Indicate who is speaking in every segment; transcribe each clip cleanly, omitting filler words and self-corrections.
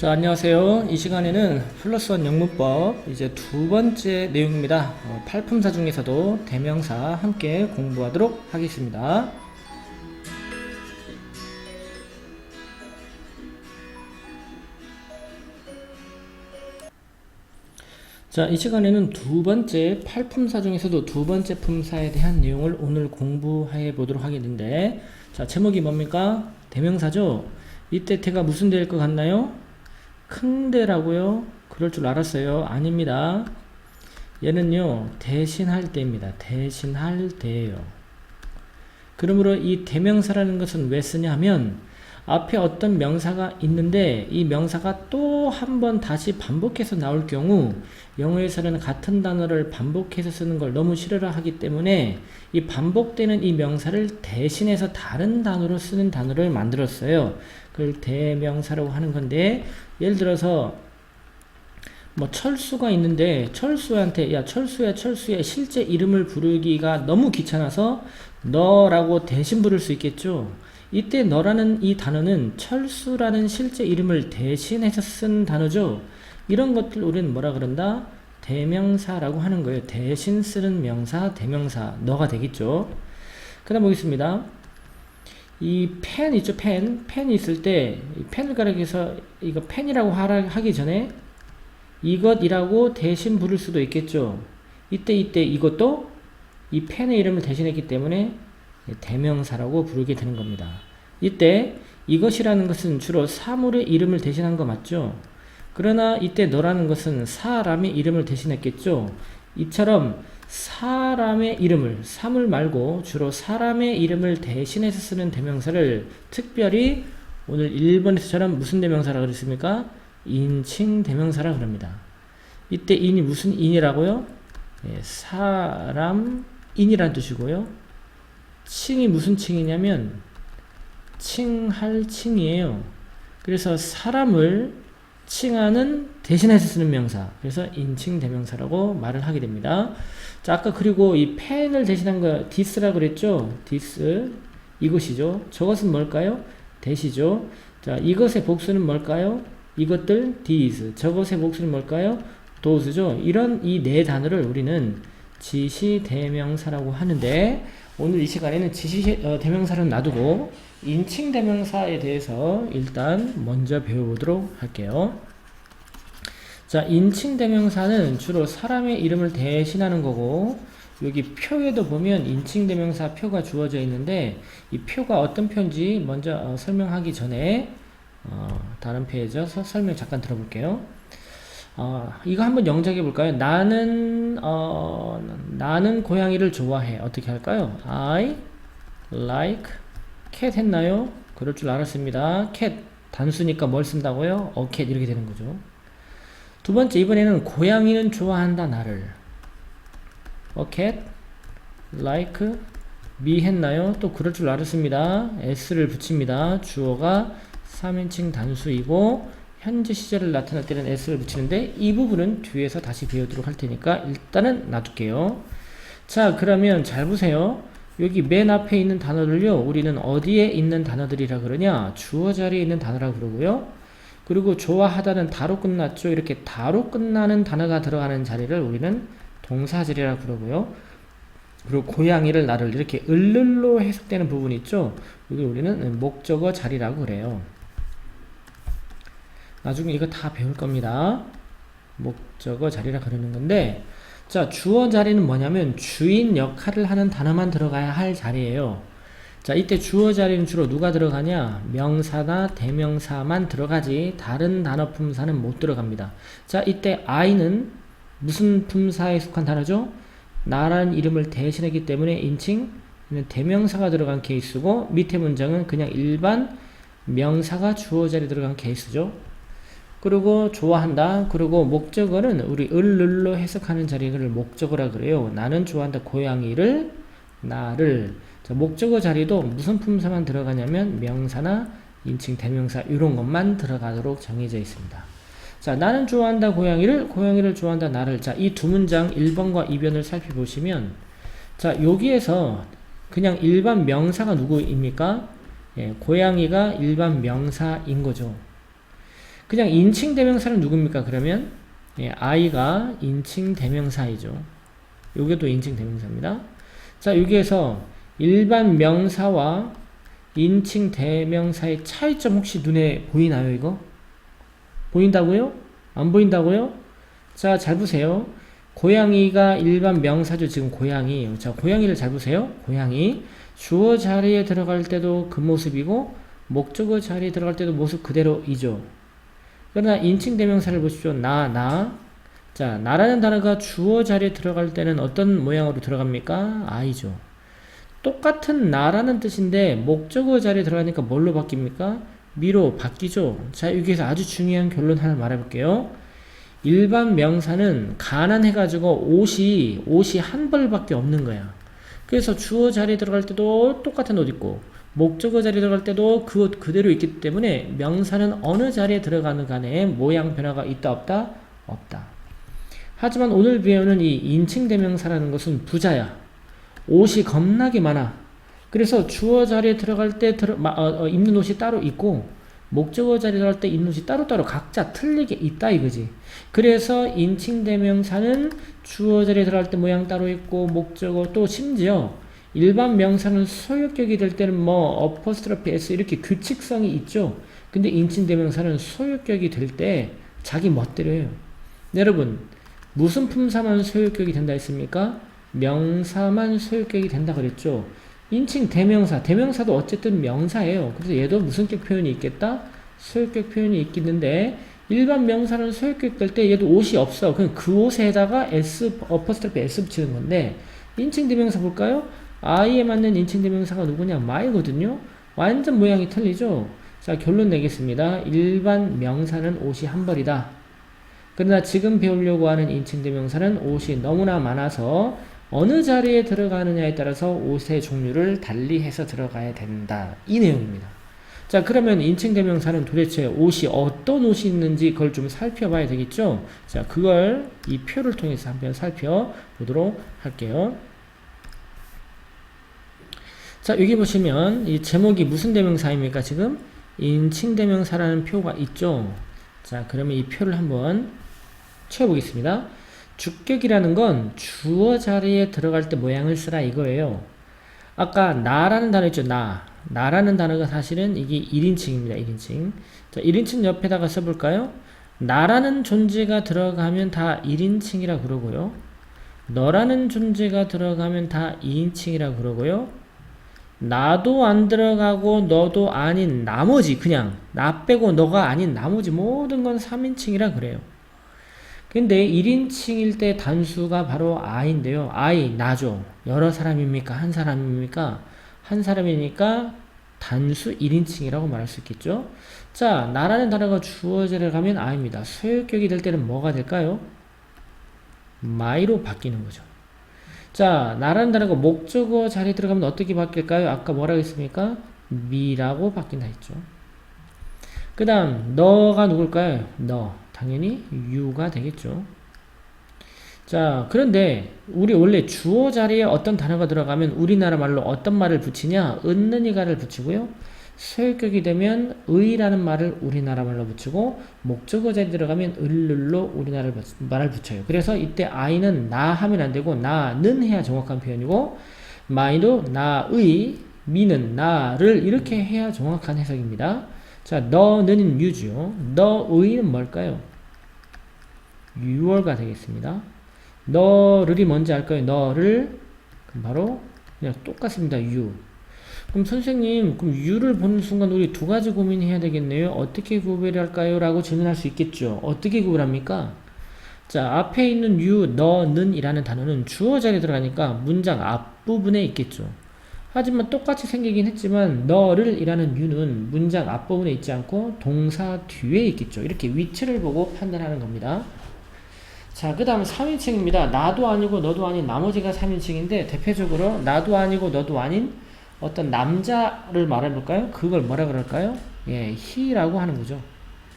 Speaker 1: 자, 안녕하세요. 이 시간에는 플러스원 영문법 이제 두 번째 내용입니다. 팔품사 중에서도 대명사 함께 공부하도록 하겠습니다. 자, 이 시간에는 두 번째 팔품사 중에서도 두 번째 품사에 대한 내용을 오늘 공부해 보도록 하겠는데, 자, 제목이 뭡니까? 대명사죠? 이때 태가 무슨 대일 것 같나요? 큰 대라고요? 그럴 줄 알았어요. 아닙니다. 얘는요, 대신할 때입니다. 대신할 때예요. 그러므로 이 대명사라는 것은 왜 쓰냐 하면 앞에 어떤 명사가 있는데 이 명사가 또 한 번 다시 반복해서 나올 경우 영어에서는 같은 단어를 반복해서 쓰는 걸 너무 싫어라 하기 때문에 이 반복되는 이 명사를 대신해서 다른 단어로 쓰는 단어를 만들었어요. 그걸 대명사라고 하는 건데, 예를 들어서 뭐 철수가 있는데 철수한테 야 철수야 철수의 실제 이름을 부르기가 너무 귀찮아서 너라고 대신 부를 수 있겠죠. 이때 너라는 이 단어는 철수라는 실제 이름을 대신해서 쓴 단어죠. 이런 것들 우리는 뭐라 그런다? 대명사라고 하는 거예요. 대신 쓰는 명사, 대명사, 너가 되겠죠. 그 다음 보겠습니다. 이 펜 있죠, 펜이 있을 때 펜을 가리켜서 이거 펜이라고 하기 전에 이것이라고 대신 부를 수도 있겠죠. 이때 이것도 이 펜의 이름을 대신했기 때문에 대명사라고 부르게 되는 겁니다. 이때 이것이라는 것은 주로 사물의 이름을 대신한 거 맞죠? 그러나 이때 너라는 것은 사람의 이름을 대신했겠죠? 이처럼 사람의 이름을, 사물 말고 주로 사람의 이름을 대신해서 쓰는 대명사를 특별히 오늘 1번에서처럼 무슨 대명사라고 그랬습니까? 인칭 대명사라고 그럽니다. 이때 인이 무슨 인이라고요? 사람, 인이란 뜻이고요. 칭이 무슨 칭이냐면 칭할 칭이에요. 그래서 사람을 칭하는 대신해서 쓰는 명사, 그래서 인칭 대명사라고 말을 하게 됩니다. 자, 아까 그리고 이 펜을 대신한 거 this라고 그랬죠. this, 이것이죠. 저것은 뭘까요? that이죠. 자, 이것의 복수는 뭘까요? 이것들 these, 저것의 복수는 뭘까요? those죠. 이런 이 네 단어를 우리는 지시 대명사라고 하는데, 오늘 이 시간에는 지시 대명사를 놔두고 인칭 대명사에 대해서 일단 먼저 배워보도록 할게요. 자, 인칭 대명사는 주로 사람의 이름을 대신하는 거고, 여기 표에도 보면 인칭 대명사 표가 주어져 있는데 이 표가 어떤 표인지 먼저 설명하기 전에 다른 페이지에서 설명 잠깐 들어볼게요. 이거 한번 영작해 볼까요? 나는 고양이를 좋아해. 어떻게 할까요? I like cat 했나요? 그럴 줄 알았습니다. cat 단수니까 뭘 쓴다고요? a cat 이렇게 되는 거죠. 두 번째, 이번에는 고양이는 좋아한다 나를. a cat like me 했나요? 또 그럴 줄 알았습니다. s를 붙입니다. 주어가 3인칭 단수이고 현재 시제를 나타낼 때는 s를 붙이는데 이 부분은 뒤에서 다시 배우도록 할 테니까 일단은 놔둘게요. 자, 그러면 잘 보세요. 여기 맨 앞에 있는 단어들요, 우리는 어디에 있는 단어들이라 그러냐? 주어 자리에 있는 단어라고 그러고요. 그리고 좋아하다는 다로 끝났죠. 이렇게 다로 끝나는 단어가 들어가는 자리를 우리는 동사 자리라고 그러고요. 그리고 고양이를 나를 이렇게 을로 해석되는 부분이 있죠. 여기 우리는 목적어 자리라고 그래요. 나중에 이거 다 배울 겁니다. 목적어 자리라 그러는 건데, 자, 주어 자리는 뭐냐면 주인 역할을 하는 단어만 들어가야 할 자리예요. 자, 이때 주어 자리는 주로 누가 들어가냐? 명사나 대명사만 들어가지 다른 단어 품사는 못 들어갑니다. 자, 이때 I는 무슨 품사에 속한 단어죠? 나라는 이름을 대신했기 때문에 인칭 대명사가 들어간 케이스고, 밑에 문장은 그냥 일반 명사가 주어 자리에 들어간 케이스죠. 그리고 좋아한다. 그리고 목적어는 우리 을로 해석하는 자리를 목적어라 그래요. 나는 좋아한다 고양이를, 나를. 자, 목적어 자리도 무슨 품사만 들어가냐면 명사나 인칭 대명사 이런 것만 들어가도록 정해져 있습니다. 자, 나는 좋아한다 고양이를 좋아한다 나를. 자, 이 두 문장 1번과 2번을 살펴보시면, 자, 여기에서 그냥 일반 명사가 누구입니까? 고양이가 일반 명사인 거죠. 그냥 인칭 대명사는 누굽니까? 그러면 예, I가 인칭 대명사이죠. 요게도 인칭 대명사입니다. 자, 여기에서 일반 명사와 인칭 대명사의 차이점 혹시 눈에 보이나요, 이거? 보인다고요? 안 보인다고요? 자, 잘 보세요. 고양이가 일반 명사죠. 지금 고양이에요. 자, 고양이를 잘 보세요. 고양이. 주어 자리에 들어갈 때도 그 모습이고, 목적어 자리에 들어갈 때도 모습 그대로이죠. 그러나 인칭 대명사를 보십시오. 나. 자, 나라는 단어가 주어 자리에 들어갈 때는 어떤 모양으로 들어갑니까? I죠. 똑같은 나라는 뜻인데 목적어 자리에 들어가니까 뭘로 바뀝니까? 미로 바뀌죠. 자, 여기에서 아주 중요한 결론 하나 말해볼게요. 일반 명사는 가난해가지고 옷이 한 벌밖에 없는 거야. 그래서 주어 자리에 들어갈 때도 똑같은 옷 입고 목적어 자리에 들어갈 때도 그 옷 그대로 있기 때문에 명사는 어느 자리에 들어가는 간에 모양 변화가 있다 없다? 없다. 하지만 오늘 배우는 이 인칭 대명사라는 것은 부자야. 옷이 겁나게 많아. 그래서 주어 자리에 들어갈 때 입는 옷이 따로 있고 목적어 자리에 들어갈 때 입는 옷이 따로따로 각자 틀리게 있다 이거지. 그래서 인칭 대명사는 주어 자리에 들어갈 때 모양 따로 있고 목적어 또 심지어 일반 명사는 소유격이 될 때는 어퍼스트로피 S 이렇게 규칙성이 있죠. 근데 인칭 대명사는 소유격이 될 때 자기 멋대로 해요. 여러분, 무슨 품사만 소유격이 된다 했습니까? 명사만 소유격이 된다 그랬죠. 인칭 대명사도 어쨌든 명사예요. 그래서 얘도 무슨격 표현이 있겠다? 소유격 표현이 있겠는데 일반 명사는 소유격 될 때 얘도 옷이 없어. 그냥 그 옷에다가 어퍼스트로피 S 붙이는 건데 인칭 대명사 볼까요? I에 맞는 인칭 대명사가 누구냐? my거든요. 완전 모양이 틀리죠. 자, 결론 내겠습니다. 일반 명사는 옷이 한 벌이다. 그러나 지금 배우려고 하는 인칭 대명사는 옷이 너무나 많아서 어느 자리에 들어가느냐에 따라서 옷의 종류를 달리해서 들어가야 된다. 이 내용입니다. 자, 그러면 인칭 대명사는 도대체 옷이 어떤 옷이 있는지 그걸 좀 살펴봐야 되겠죠? 자, 그걸 이 표를 통해서 한번 살펴보도록 할게요. 자, 여기 보시면 이 제목이 무슨 대명사입니까? 지금 인칭 대명사라는 표가 있죠. 자, 그러면 이 표를 한번 채워보겠습니다. 주격이라는 건 주어 자리에 들어갈 때 모양을 쓰라 이거예요. 아까 나라는 단어 있죠. 나라는 단어가 사실은 이게 1인칭입니다. 1인칭. 자, 1인칭 옆에다가 써볼까요? 나라는 존재가 들어가면 다 1인칭이라 그러고요. 너라는 존재가 들어가면 다 2인칭이라 그러고요. 나도 안 들어가고 너도 아닌 나머지 그냥 나 빼고 너가 아닌 나머지 모든 건 3인칭이라 그래요. 근데 1인칭일 때 단수가 바로 I인데요. I, 나죠. 여러 사람입니까? 한 사람입니까? 한 사람이니까 단수 1인칭이라고 말할 수 있겠죠. 자, 나라는 단어가 주어제를 가면 I입니다. 소유격이 될 때는 뭐가 될까요? my로 바뀌는 거죠. 자, 나라는 단어가 목적어 자리에 들어가면 어떻게 바뀔까요? 아까 뭐라고 했습니까? me라고 바뀐다 했죠. 그 다음 너가 누굴까요? 너. 당연히 you가 되겠죠. 자, 그런데 우리 원래 주어 자리에 어떤 단어가 들어가면 우리나라 말로 어떤 말을 붙이냐? 은는이가를 붙이고요. 소유격이 되면 의라는 말을 우리나라 말로 붙이고 목적어 자리에 들어가면 을로 우리나라 말을 붙여요. 그래서 이때 I는 나 하면 안 되고 나는 해야 정확한 표현이고 my도 나의, me는 나를 이렇게 해야 정확한 해석입니다. 자, 너는 you죠. 너의는 뭘까요? your가 되겠습니다. 너를이 뭔지 알까요? 너를 그럼 바로 그냥 똑같습니다. you. 그럼 선생님, 그럼 you를 보는 순간 우리 두 가지 고민해야 되겠네요. 어떻게 구별할까요? 라고 질문할 수 있겠죠. 어떻게 구별합니까? 자, 앞에 있는 you, 너는 이라는 단어는 주어 자리에 들어가니까 문장 앞부분에 있겠죠. 하지만 똑같이 생기긴 했지만 너를 이라는 you는 문장 앞부분에 있지 않고 동사 뒤에 있겠죠. 이렇게 위치를 보고 판단하는 겁니다. 자, 그 다음 3인칭입니다. 나도 아니고 너도 아닌 나머지가 3인칭인데 대표적으로 나도 아니고 너도 아닌 어떤 남자를 말해볼까요? 그걸 뭐라 그럴까요? 예, he라고 하는 거죠.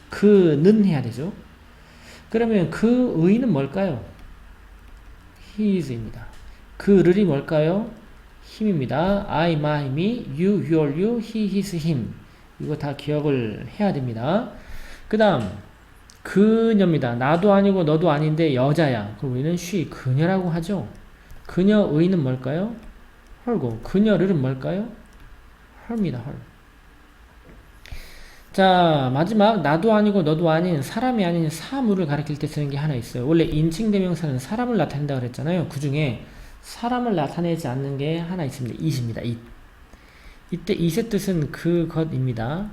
Speaker 1: 그는 해야 되죠. 그러면 그 의는 뭘까요? his입니다. 그를이 뭘까요? him입니다. I, my, me, you, your, you, he, his, him. 이거 다 기억을 해야 됩니다. 그 다음 그녀입니다. 나도 아니고 너도 아닌데 여자야. 그럼 우리는 she, 그녀라고 하죠. 그녀의는 뭘까요? her고, 그녀를은 뭘까요? her입니다. her. 자, 마지막 나도 아니고 너도 아닌 사람이 아닌 사물을 가리킬 때 쓰는 게 하나 있어요. 원래 인칭 대명사는 사람을 나타낸다 그랬잖아요. 그 중에 사람을 나타내지 않는 게 하나 있습니다. it입니다. it. 이때 it의 뜻은 그것입니다.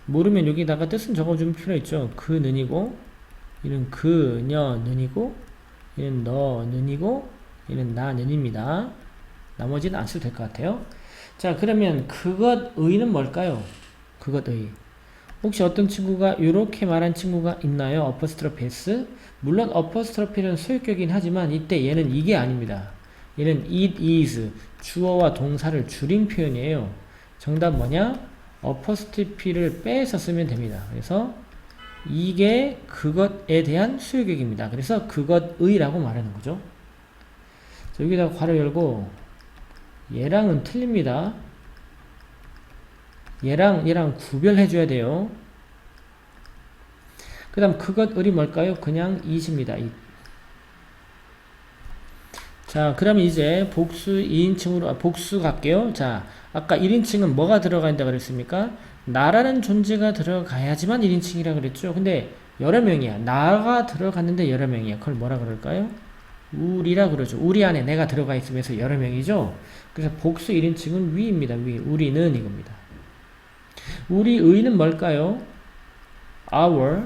Speaker 1: 모르면 여기다가 뜻은 적어주면 필요 있죠. 그는이고, 이는 그녀는이고, 이는 너는이고, 이는 나는입니다. 나머지는 안 써도 될 것 같아요. 자, 그러면 그것의는 뭘까요? 그것의. 혹시 어떤 친구가 이렇게 말한 친구가 있나요? 어퍼스트로피 S? 물론 어퍼스트로피는 소유격이긴 하지만 이때 얘는 이게 아닙니다. 얘는 it is, 주어와 동사를 줄인 표현이에요. 정답 뭐냐? 어퍼스트로피를 빼서 쓰면 됩니다. 그래서 이게 그것에 대한 소유격입니다. 그래서 그것의라고 말하는 거죠. 자, 여기다가 괄호 열고 얘랑은 틀립니다. 얘랑 구별해 줘야 돼요. 그 다음 그것을이 뭘까요? 그냥 it입니다. it. 자, 그러면 이제 복수 2인칭으로 복수 갈게요. 자, 아까 1인칭은 뭐가 들어가 있다 그랬습니까? 나라는 존재가 들어가야지만 1인칭이라 그랬죠. 근데 여러 명이야. 나가 들어갔는데 여러 명이야. 그걸 뭐라 그럴까요? 우리라 그러죠. 우리 안에 내가 들어가 있으면서 여러 명이죠. 그래서 복수 1인칭은 위입니다. 위. 우리는 이겁니다. 우리의는 뭘까요? our.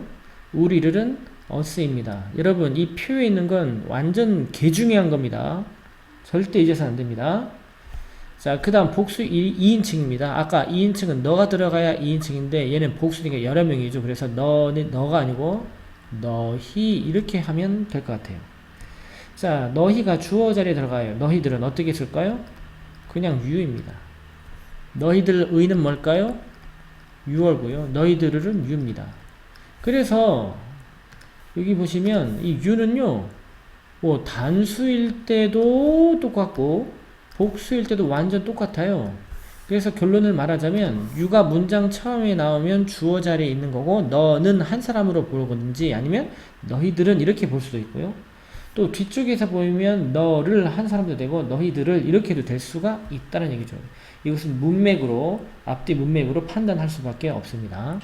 Speaker 1: 우리를은 us입니다. 여러분, 이 표에 있는 건 완전 개중요한 겁니다. 절대 잊어서 안 됩니다. 자, 그 다음 복수 2인칭입니다. 아까 2인칭은 너가 들어가야 2인칭인데 얘는 복수니까 여러 명이죠. 그래서 너가 아니고 너희 이렇게 하면 될 것 같아요. 자, 너희가 주어 자리에 들어가요. 너희들은 어떻게 쓸까요? 그냥 you입니다. 너희들의는 뭘까요? you어고요. 너희들은 you입니다. 그래서 여기 보시면 이 you는요, 뭐 단수일 때도 똑같고 복수일 때도 완전 똑같아요. 그래서 결론을 말하자면 you가 문장 처음에 나오면 주어 자리에 있는 거고 너는 한 사람으로 보는지 아니면 너희들은 이렇게 볼 수도 있고요. 또 뒤쪽에서 보면 너를 한 사람도 되고 너희들을 이렇게도 될 수가 있다는 얘기죠. 이것은 문맥으로, 앞뒤 문맥으로 판단할 수밖에 없습니다.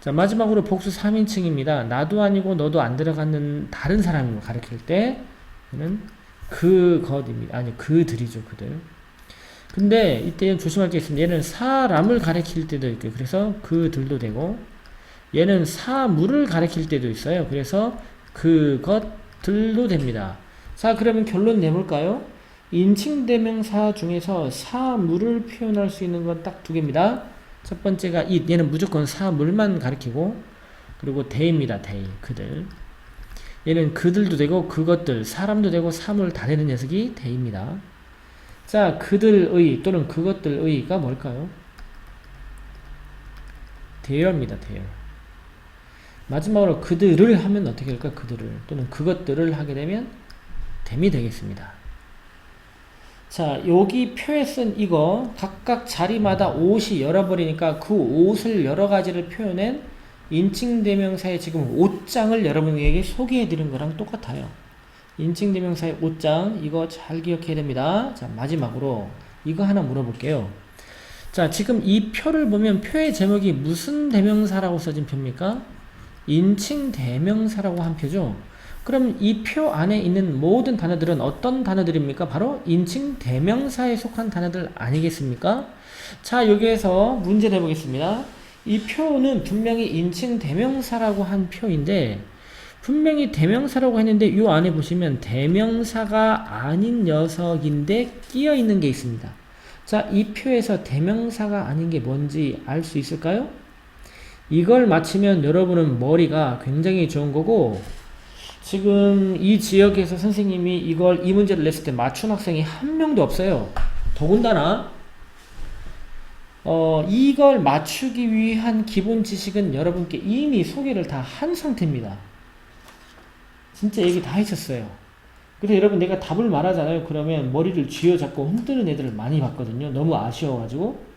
Speaker 1: 자, 마지막으로 복수 3인칭입니다. 나도 아니고 너도 안 들어가는 다른 사람을 가리킬 때 얘는 그것입니다. 아니, 그들이죠. 그들. 근데 이때 조심할 게 있습니다. 얘는 사람을 가리킬 때도 있고요. 그래서 그들도 되고, 얘는 사물을 가리킬 때도 있어요. 그래서 그것들도 됩니다. 자, 그러면 결론 내볼까요? 인칭대명사 중에서 사물을 표현할 수 있는 건 딱 두 개입니다. 첫 번째가 it, 얘는 무조건 사물만 가리키고, 그리고 they입니다. they, 그들. 얘는 그들도 되고 그것들, 사람도 되고 사물 다 되는 녀석이 they입니다. 자, 그들의 또는 그것들의가 뭘까요? their입니다. their. 마지막으로 그들을 하면 어떻게 할까요? 그들을 또는 그것들을 하게 되면 them이 되겠습니다. 자, 여기 표에 쓴 이거 각각 자리마다 옷이 열어버리니까 그 옷을 여러 가지를 표현한 인칭대명사의 지금 옷장을 여러분에게 소개해 드린 거랑 똑같아요. 인칭대명사의 옷장, 이거 잘 기억해야 됩니다. 자, 마지막으로 이거 하나 물어볼게요. 자, 지금 이 표를 보면 표의 제목이 무슨 대명사라고 써진 표입니까? 인칭대명사라고 한 표죠. 그럼 이 표 안에 있는 모든 단어들은 어떤 단어들입니까? 바로 인칭 대명사에 속한 단어들 아니겠습니까? 자, 여기에서 문제 내보겠습니다. 이 표는 분명히 인칭 대명사라고 한 표인데 분명히 대명사라고 했는데 이 안에 보시면 대명사가 아닌 녀석인데 끼어 있는 게 있습니다. 자, 이 표에서 대명사가 아닌 게 뭔지 알 수 있을까요? 이걸 맞히면 여러분은 머리가 굉장히 좋은 거고, 지금 이 지역에서 선생님이 이 문제를 냈을 때 맞춘 학생이 한 명도 없어요. 더군다나 이걸 맞추기 위한 기본 지식은 여러분께 이미 소개를 다 한 상태입니다. 진짜 얘기 다 했었어요. 그래서 여러분, 내가 답을 말하잖아요. 그러면 머리를 쥐어잡고 흔드는 애들을 많이 봤거든요. 너무 아쉬워가지고.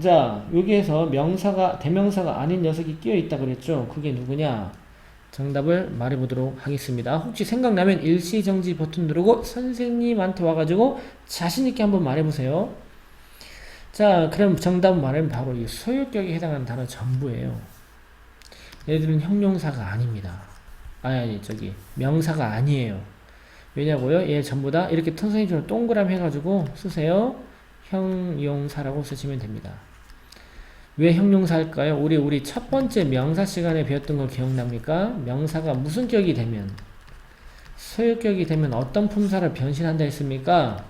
Speaker 1: 자, 여기에서 명사가, 대명사가 아닌 녀석이 끼어 있다 그랬죠? 그게 누구냐? 정답을 말해보도록 하겠습니다. 혹시 생각나면 일시정지 버튼 누르고 선생님한테 와가지고 자신있게 한번 말해보세요. 자, 그럼 정답은 말하면 바로 이 소유격에 해당하는 단어 전부예요. 얘들은 형용사가 아닙니다. 저기 명사가 아니에요. 왜냐고요? 얘 전부 다 이렇게 선생님처럼 동그라미 해가지고 쓰세요. 형용사라고 쓰시면 됩니다. 왜 형용사일까요? 우리 첫 번째 명사 시간에 배웠던 거 기억납니까? 명사가 무슨 격이 되면, 소유격이 되면 어떤 품사를 변신한다 했습니까?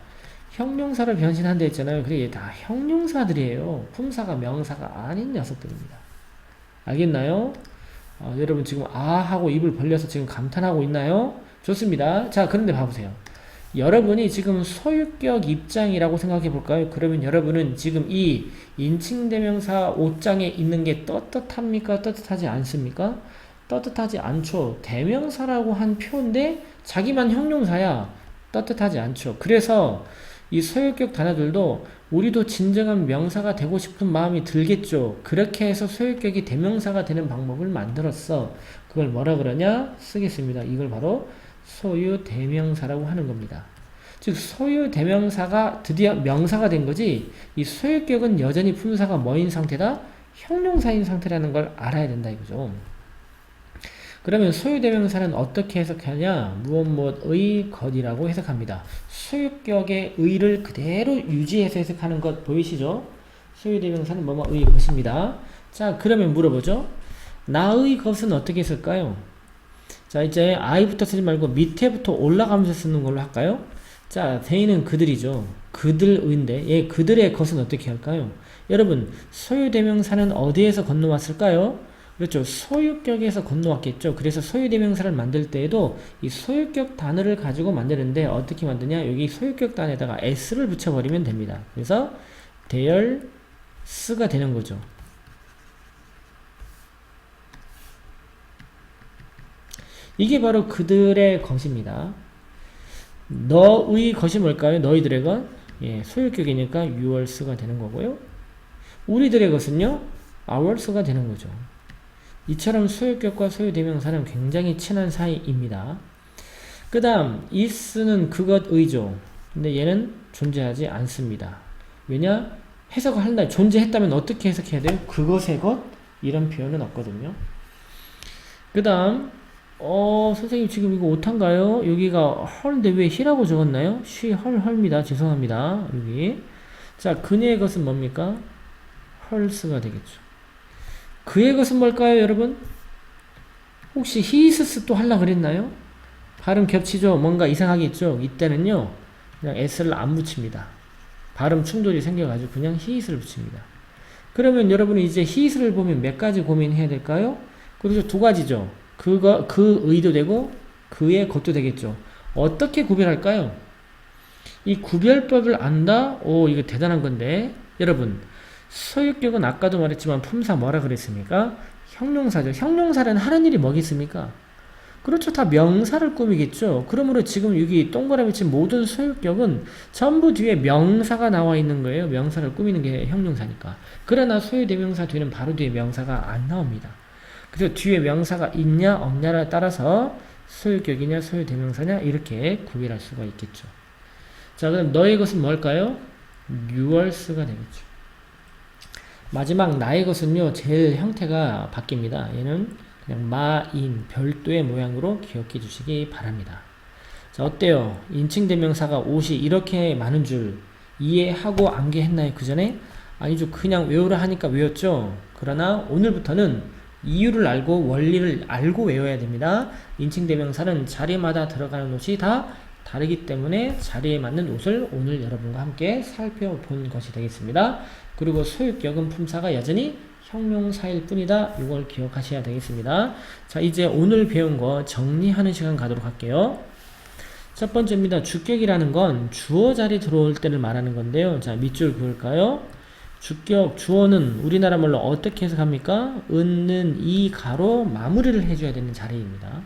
Speaker 1: 형용사를 변신한다 했잖아요. 그래, 얘 다 형용사들이에요. 품사가 명사가 아닌 녀석들입니다. 알겠나요? 여러분 지금 아 하고 입을 벌려서 지금 감탄하고 있나요? 좋습니다. 자, 그런데 봐보세요. 여러분이 지금 소유격 입장이라고 생각해 볼까요? 그러면 여러분은 지금 이 인칭대명사 5장에 있는 게 떳떳합니까? 떳떳하지 않습니까? 떳떳하지 않죠. 대명사라고 한 표인데 자기만 형용사야. 떳떳하지 않죠. 그래서 이 소유격 단어들도 우리도 진정한 명사가 되고 싶은 마음이 들겠죠. 그렇게 해서 소유격이 대명사가 되는 방법을 만들었어. 그걸 뭐라 그러냐? 쓰겠습니다. 이걸 바로 소유 대명사라고 하는 겁니다. 즉 소유 대명사가 드디어 명사가 된 거지, 이 소유격은 여전히 품사가 뭐인 상태다? 형용사인 상태라는 걸 알아야 된다 이거죠. 그러면 소유 대명사는 어떻게 해석하냐? 무엇의 것이라고 해석합니다. 소유격의 의를 그대로 유지해서 해석하는 것 보이시죠? 소유 대명사는 뭐뭐의 것입니다. 자, 그러면 물어보죠. 나의 것은 어떻게 쓸까요? 자, 이제 I부터 쓰지 말고 밑에부터 올라가면서 쓰는 걸로 할까요? 자, 대인은 그들이죠. 그들의인데, 얘 그들의 것은 어떻게 할까요? 여러분, 소유대명사는 어디에서 건너왔을까요? 그렇죠. 소유격에서 건너왔겠죠. 그래서 소유대명사를 만들 때에도 이 소유격 단어를 가지고 만드는데 어떻게 만드냐? 여기 소유격 단에다가 s를 붙여버리면 됩니다. 그래서 theirs가 되는 거죠. 이게 바로 그들의 것입니다. 너의 것이 뭘까요? 너희들의 것? 예, 소유격이니까 yours가 되는 거고요. 우리들의 것은요, ours가 되는 거죠. 이처럼 소유격과 소유대명사는 굉장히 친한 사이입니다. 그 다음 is는 그것의죠. 근데 얘는 존재하지 않습니다. 왜냐? 해석을 한다. 존재했다면 어떻게 해석해야 돼요? 그것의 것? 이런 표현은 없거든요. 그 다음 선생님 지금 이거 오타인가요? 여기가 헐인데 왜 히라고 적었나요? 쉬 헐입니다. 죄송합니다. 여기. 자, 그녀의 것은 뭡니까? 헐스가 되겠죠. 그의 것은 뭘까요, 여러분? 혹시 히스스 또 하려고 그랬나요? 발음 겹치죠? 뭔가 이상하겠죠? 이때는요, 그냥 s를 안 붙입니다. 발음 충돌이 생겨가지고 그냥 히스를 붙입니다. 그러면 여러분이 이제 히스를 보면 몇 가지 고민해야 될까요? 그렇죠. 두 가지죠. 그 의도 되고 그의 것도 되겠죠. 어떻게 구별할까요? 이 구별법을 안다? 오, 이거 대단한 건데. 여러분, 소유격은 아까도 말했지만 품사 뭐라 그랬습니까? 형용사죠. 형용사는 하는 일이 뭐겠습니까? 그렇죠. 다 명사를 꾸미겠죠. 그러므로 지금 여기 동그라미 친 모든 소유격은 전부 뒤에 명사가 나와 있는 거예요. 명사를 꾸미는 게 형용사니까. 그러나 소유대명사 뒤는 바로 뒤에 명사가 안 나옵니다. 그래서 뒤에 명사가 있냐 없냐에 따라서 소유격이냐 소유대명사냐 이렇게 구별할 수가 있겠죠. 자, 그럼 너의 것은 뭘까요? yours가 되겠죠. 마지막 나의 것은요, 제일 형태가 바뀝니다. 얘는 그냥 마인 별도의 모양으로 기억해 주시기 바랍니다. 자, 어때요? 인칭대명사가 옷이 이렇게 많은 줄 이해하고 암기했나요? 그 전에? 아니죠. 그냥 외우라 하니까 외웠죠. 그러나 오늘부터는 이유를 알고 원리를 알고 외워야 됩니다. 인칭대명사는 자리마다 들어가는 옷이 다 다르기 때문에 자리에 맞는 옷을 오늘 여러분과 함께 살펴본 것이 되겠습니다. 그리고 소유격은 품사가 여전히 형용사일 뿐이다. 이걸 기억하셔야 되겠습니다. 자, 이제 오늘 배운 거 정리하는 시간 가도록 할게요. 첫 번째입니다. 주격이라는 건 주어 자리 들어올 때를 말하는 건데요. 자, 밑줄 그을까요? 주격, 주어는 우리나라 말로 어떻게 해석합니까? 은는 이 가로 마무리를 해줘야 되는 자리입니다.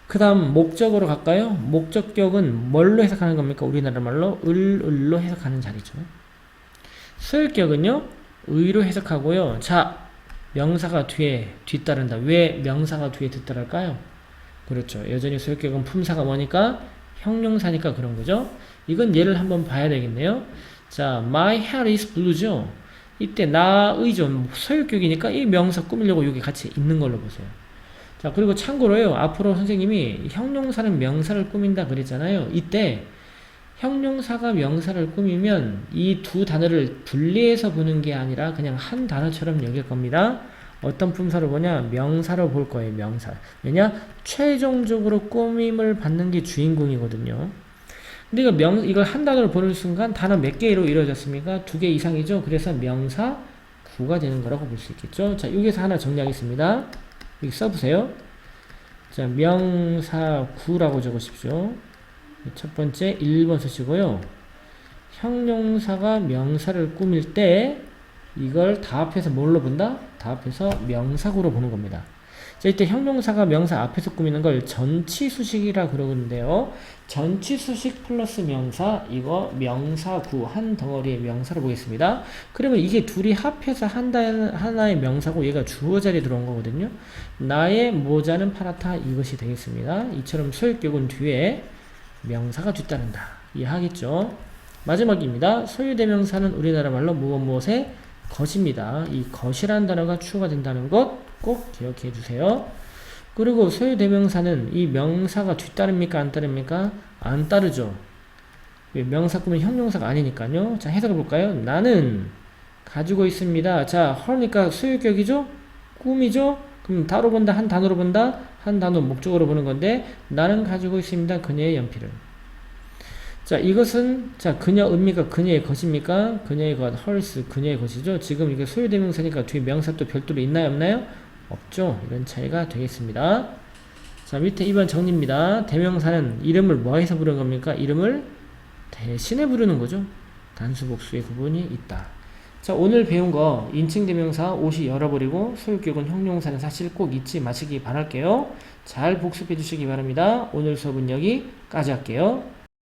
Speaker 1: 그 다음 목적으로 갈까요? 목적격은 뭘로 해석하는 겁니까? 우리나라 말로 을로 해석하는 자리죠. 소유격은요, 의로 해석하고요. 자, 명사가 뒤따른다. 왜 명사가 뒤에 뒤따를까요? 그렇죠. 여전히 소유격은 품사가 뭐니까? 형용사니까 그런 거죠. 이건 예를 한번 봐야 되겠네요. 자, my hair is blue죠. 이때 나의 좀 소유격이니까 이 명사 꾸미려고 여기 같이 있는 걸로 보세요. 자, 그리고 참고로요. 앞으로 선생님이 형용사는 명사를 꾸민다 그랬잖아요. 이때 형용사가 명사를 꾸미면 이 두 단어를 분리해서 보는 게 아니라 그냥 한 단어처럼 여길 겁니다. 어떤 품사로 보냐? 명사로 볼 거예요. 명사. 왜냐? 최종적으로 꾸밈을 받는 게 주인공이거든요. 근데 이걸 한 단어로 보는 순간 단어 몇 개로 이루어졌습니까? 2개 이상이죠. 그래서 명사 구가 되는 거라고 볼 수 있겠죠. 자, 여기서 하나 정리하겠습니다. 여기 써보세요. 자, 명사 구라고 적으십시오. 첫 번째 1번 쓰시고요. 형용사가 명사를 꾸밀 때 이걸 다 합해서 뭘로 본다? 다 합해서 명사구로 보는 겁니다. 자, 이때 형용사가 명사 앞에서 꾸미는 걸 전치수식이라 그러는데요. 전치수식 플러스 명사, 이거 명사구 한 덩어리의 명사로 보겠습니다. 그러면 이게 둘이 합해서 하나의 명사고 얘가 주어 자리에 들어온 거거든요. 나의 모자는 파랗다, 이것이 되겠습니다. 이처럼 소유격은 뒤에 명사가 뒤따른다. 이해하겠죠? 마지막입니다. 소유대명사는 우리나라 말로 무엇의 것입니다. 이 것이라는 단어가 추가가 된다는 것 꼭 기억해 주세요. 그리고 소유대명사는 이 명사가 뒤따릅니까? 안 따릅니까? 안 따르죠. 왜? 명사 꾸민 형용사가 아니니까요. 자, 해석해 볼까요? 나는 가지고 있습니다. 자, 허니까 소유격이죠? 꿈이죠? 그럼 다로 본다, 한 단어로 본다, 한 단어 목적으로 보는 건데, 나는 가지고 있습니다. 그녀의 연필을. 자, 이것은, 자, 그녀입니까? 그녀의 것입니까? 그녀의 것, hers, 그녀의 것이죠. 지금 이게 소유대명사니까 뒤에 명사 또 별도로 있나요? 없나요? 없죠. 이런 차이가 되겠습니다. 자, 밑에 2번 정리입니다. 대명사는 이름을 뭐 해서 부르는 겁니까? 이름을 대신에 부르는 거죠. 단수, 복수의 구분이 있다. 자, 오늘 배운 거 인칭 대명사 옷이 열어버리고 소유격은 형용사는 사실 꼭 잊지 마시기 바랄게요. 잘 복습해 주시기 바랍니다. 오늘 수업은 여기까지 할게요.